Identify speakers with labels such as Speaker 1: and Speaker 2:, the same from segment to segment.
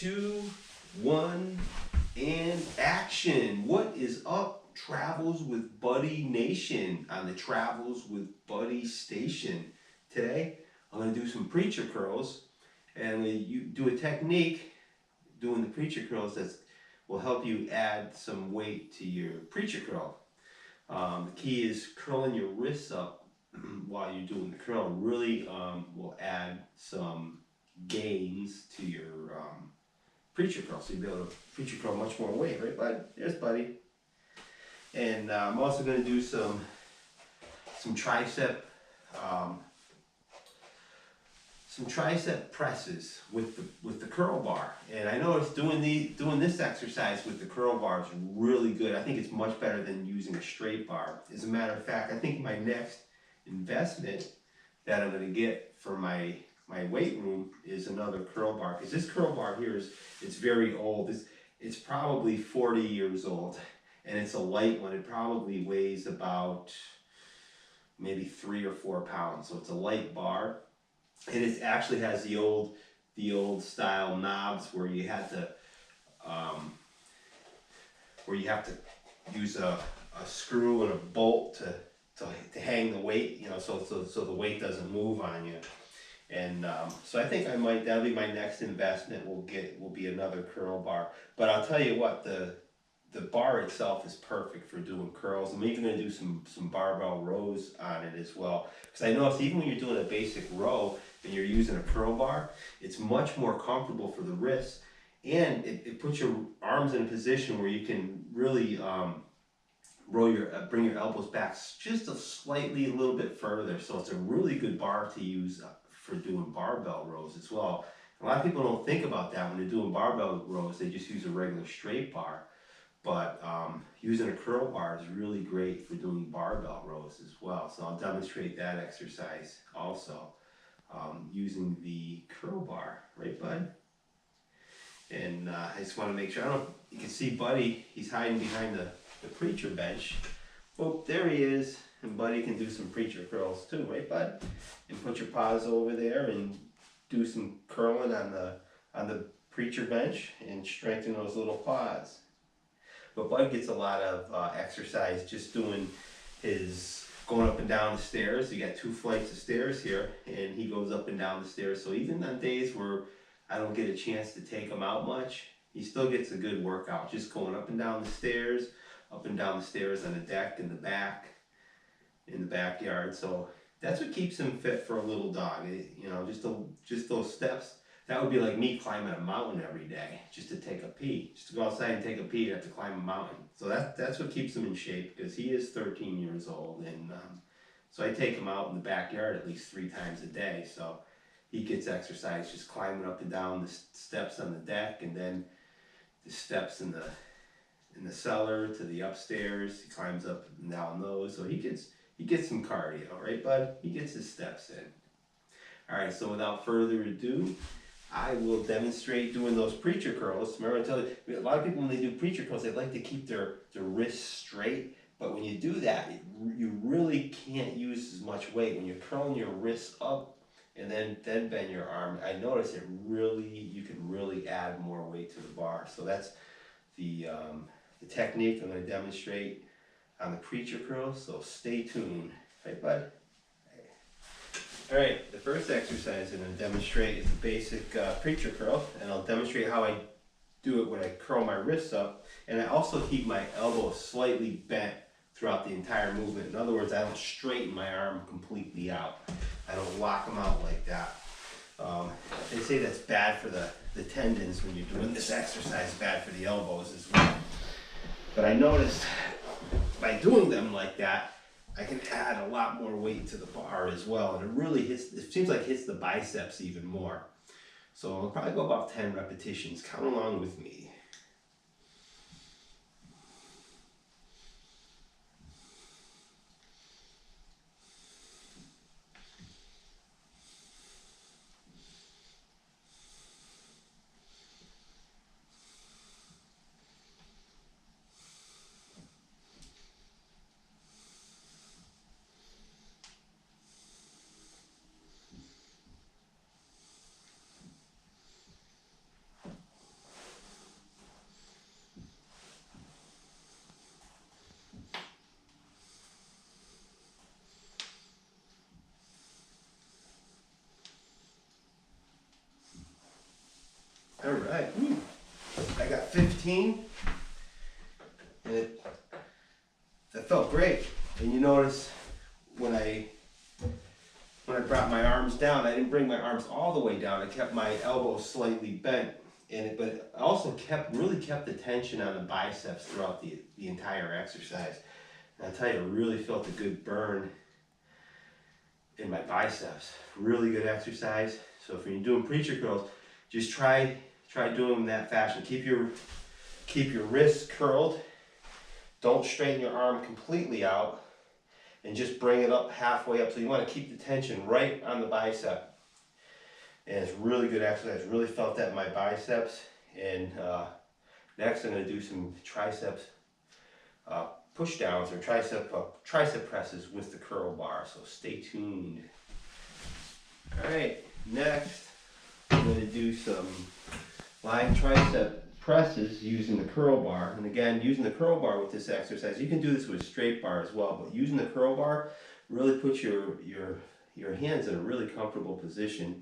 Speaker 1: 2, 1, and action. What is up, Travels with Buddy Nation on the Travels with Buddy station? Today, I'm going to do some preacher curls, and you do a technique doing the preacher curls that will help you add some weight to your preacher curl. The key is curling your wrists up while you're doing the curl. Really will add some gains to your preacher curl, so you'll be able to preacher curl much more weight, right, bud? There's Buddy. And I'm also going to do some tricep presses with the curl bar. And I noticed doing this exercise with the curl bar is really good. I think it's much better than using a straight bar. As a matter of fact, I think my next investment that I'm going to get for my weight room is another curl bar, because this curl bar here it's very old. It's probably 40 years old, and it's a light one. It probably weighs about maybe 3 or 4 pounds. So it's a light bar, and it actually has the old style knobs where you have to use a screw and a bolt to hang the weight, so the weight doesn't move on you. And so I think that'll be my next investment. Will be another curl bar. But I'll tell you what, the bar itself is perfect for doing curls. I'm even going to do some barbell rows on it as well, because I noticed even when you're doing a basic row and you're using a curl bar, it's much more comfortable for the wrists, and it puts your arms in a position where you can really bring your elbows back just a little bit further. So it's a really good bar to use for doing barbell rows as well. A lot of people don't think about that when they're doing barbell rows. They just use a regular straight bar. But using a curl bar is really great for doing barbell rows as well. So I'll demonstrate that exercise also using the curl bar, right, bud? And I just want to make sure, you can see Buddy, he's hiding behind the preacher bench. Oh, there he is. And Buddy can do some preacher curls too, right, bud? And put your paws over there and do some curling on the preacher bench and strengthen those little paws. But Bud gets a lot of exercise just doing his going up and down the stairs. You got 2 flights of stairs here, and he goes up and down the stairs. So even on days where I don't get a chance to take him out much, he still gets a good workout, just going up and down the stairs, up and down the stairs on the deck in the backyard. So that's what keeps him fit for a little dog. Just those steps. That would be like me climbing a mountain every day just to take a pee. Just to go outside and take a pee, you have to climb a mountain. So that's what keeps him in shape, because he is 13 years old. And so I take him out in the backyard at least 3 times a day. So he gets exercise just climbing up and down the steps on the deck, and then the steps in the cellar to the upstairs. He climbs up and down those. So he gets some cardio, right, bud? He gets his steps in. All right, so without further adu, I will demonstrate doing those preacher curls. Remember, I tell you, a lot of people when they do preacher curls, they like to keep their wrists straight. But when you do that, you really can't use as much weight. When you're curling your wrists up and then bend your arm, I notice you can really add more weight to the bar. So that's the technique I'm going to demonstrate on the preacher curls. So stay tuned. Right, bud? All right, the first exercise I'm going to demonstrate is the basic preacher curl, and I'll demonstrate how I do it when I curl my wrists up, and I also keep my elbows slightly bent throughout the entire movement. In other words, I don't straighten my arm completely out. I don't lock them out like that. They say that's bad for the tendons when you're doing this exercise, bad for the elbows as well. But I noticed by doing them like that, I can add a lot more weight to the bar as well, and it seems like it hits the biceps even more. So I'll probably go about 10 repetitions. Count along with me. All right, I got 15, and that felt great. And you notice when I brought my arms down, I didn't bring my arms all the way down. I kept my elbows slightly bent, but it also really kept the tension on the biceps throughout the entire exercise. And I'll tell you, I really felt a good burn in my biceps. Really good exercise. So if you're doing preacher curls, just try doing them in that fashion. Keep your wrists curled. Don't straighten your arm completely out. And just bring it up halfway up. So you want to keep the tension right on the bicep. And it's really good exercise. Really felt that in my biceps. And next I'm going to do some triceps push downs or tricep presses with the curl bar. So stay tuned. All right, next I'm going to do some lying tricep presses using the curl bar. And again, using the curl bar with this exercise, you can do this with a straight bar as well, but using the curl bar really puts your hands in a really comfortable position.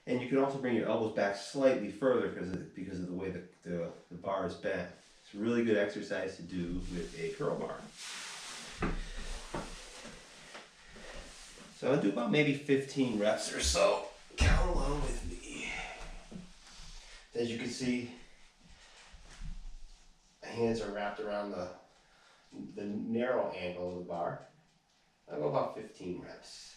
Speaker 1: And you can also bring your elbows back slightly further because of the way the bar is bent. It's a really good exercise to do with a curl bar. So I'll do about maybe 15 reps or so. Count along with me. As you can see, my hands are wrapped around the narrow angle of the bar. I'll go about 15 reps.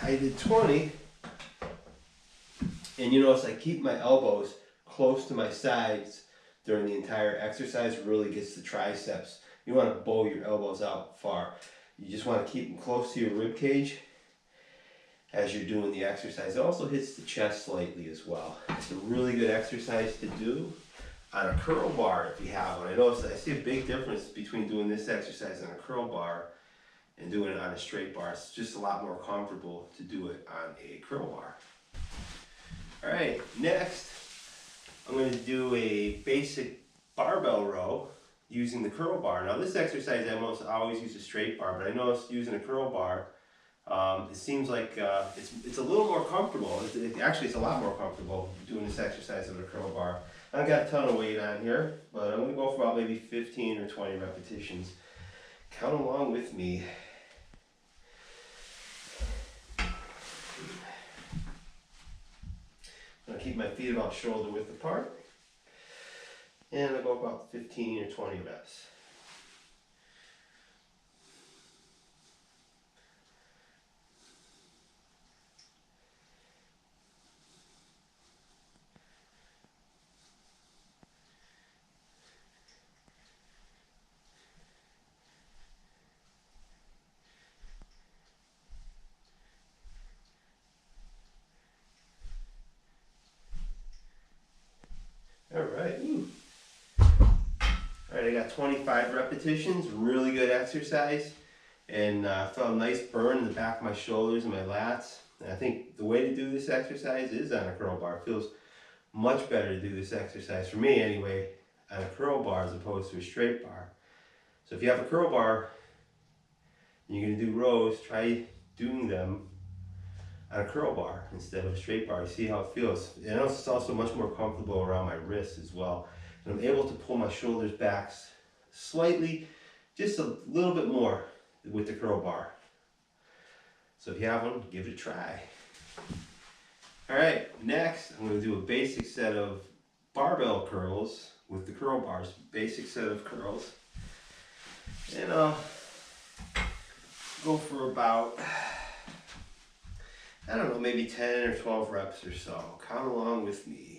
Speaker 1: I did 20, and you notice I keep my elbows close to my sides during the entire exercise. Really gets the triceps. You want to bow your elbows out far. You just want to keep them close to your rib cage as you're doing the exercise. It also hits the chest slightly as well. It's a really good exercise to do on a curl bar if you have one. I see a big difference between doing this exercise on a curl bar and doing it on a straight bar. It's just a lot more comfortable to do it on a curl bar. All right, next I'm going to do a basic barbell row using the curl bar. Now this exercise I almost always use a straight bar, but I noticed using a curl bar, it seems like it's a little more comfortable. Actually, it's a lot more comfortable doing this exercise with a curl bar. I've got a ton of weight on here, but I'm going to go for about maybe 15 or 20 repetitions. Count along with me. I'm going to keep my feet about shoulder width apart. And I'll go about 15 or 20 reps. All right. All right, I got 25 repetitions, really good exercise, and felt a nice burn in the back of my shoulders and my lats. And I think the way to do this exercise is on a curl bar. It feels much better to do this exercise, for me anyway, on a curl bar as opposed to a straight bar. So if you have a curl bar and you're gonna do rows, try doing them on a curl bar instead of a straight bar. See how it feels. And it's also much more comfortable around my wrists as well. And I'm able to pull my shoulders back slightly, just a little bit more with the curl bar. So if you have one, give it a try. All right, next I'm going to do a basic set of barbell curls with the curl bars. Basic set of curls. And I'll go for about, I don't know, maybe 10 or 12 reps or so. Count along with me.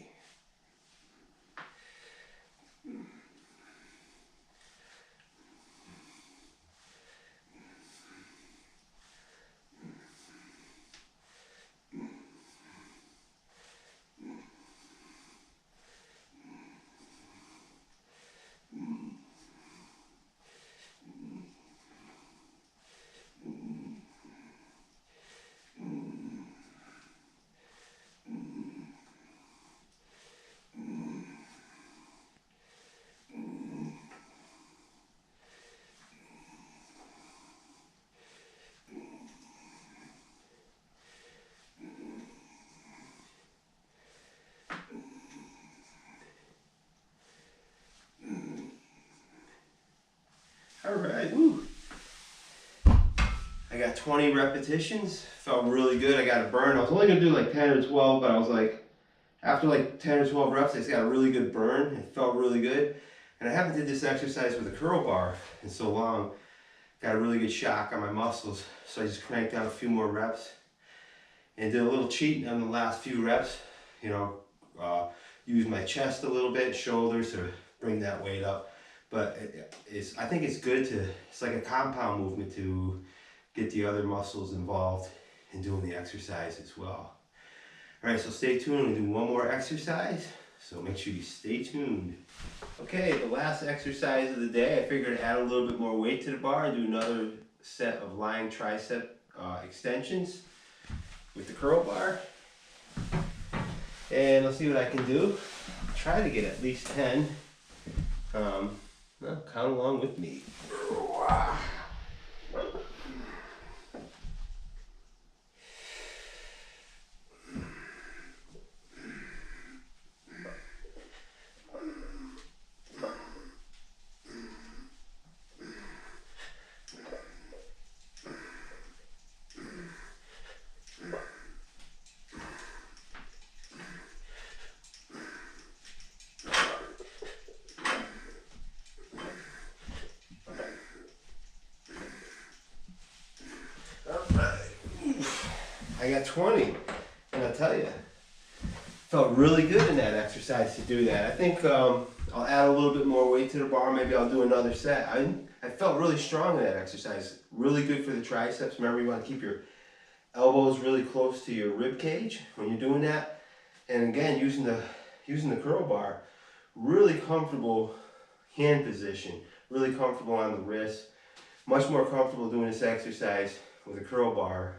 Speaker 1: got 20 repetitions. Felt really good. I got a burn. I was only gonna do like 10 or 12, but I was like, after like 10 or 12 reps, I just got a really good burn. It felt really good. And I haven't did this exercise with a curl bar in so long. Got a really good shock on my muscles. So I just cranked out a few more reps and did a little cheating on the last few reps. You know, use my chest a little bit, shoulders to bring that weight up. But I think it's good to, it's like a compound movement to get the other muscles involved in doing the exercise as well. All right, so stay tuned. We'll do one more exercise. So make sure you stay tuned. Okay, the last exercise of the day, I figured to add a little bit more weight to the bar and do another set of lying tricep extensions with the curl bar. And let's see what I can do. Try to get at least 10. Well, count along with me. I got 20, and I'll tell you, felt really good in that exercise to do that. I think I'll add a little bit more weight to the bar. Maybe I'll do another set. I felt really strong in that exercise. Really good for the triceps. Remember, you want to keep your elbows really close to your rib cage when you're doing that. And again, using the curl bar, really comfortable hand position, really comfortable on the wrist. Much more comfortable doing this exercise with a curl bar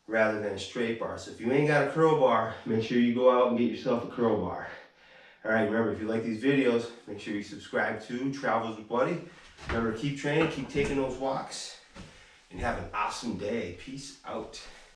Speaker 1: rather than a straight bar. So if you ain't got a curl bar, make sure you go out and get yourself a curl bar. All right, remember, if you like these videos, make sure you subscribe to Travels with Buddy. Remember, keep training, keep taking those walks, and have an awesome day. Peace out.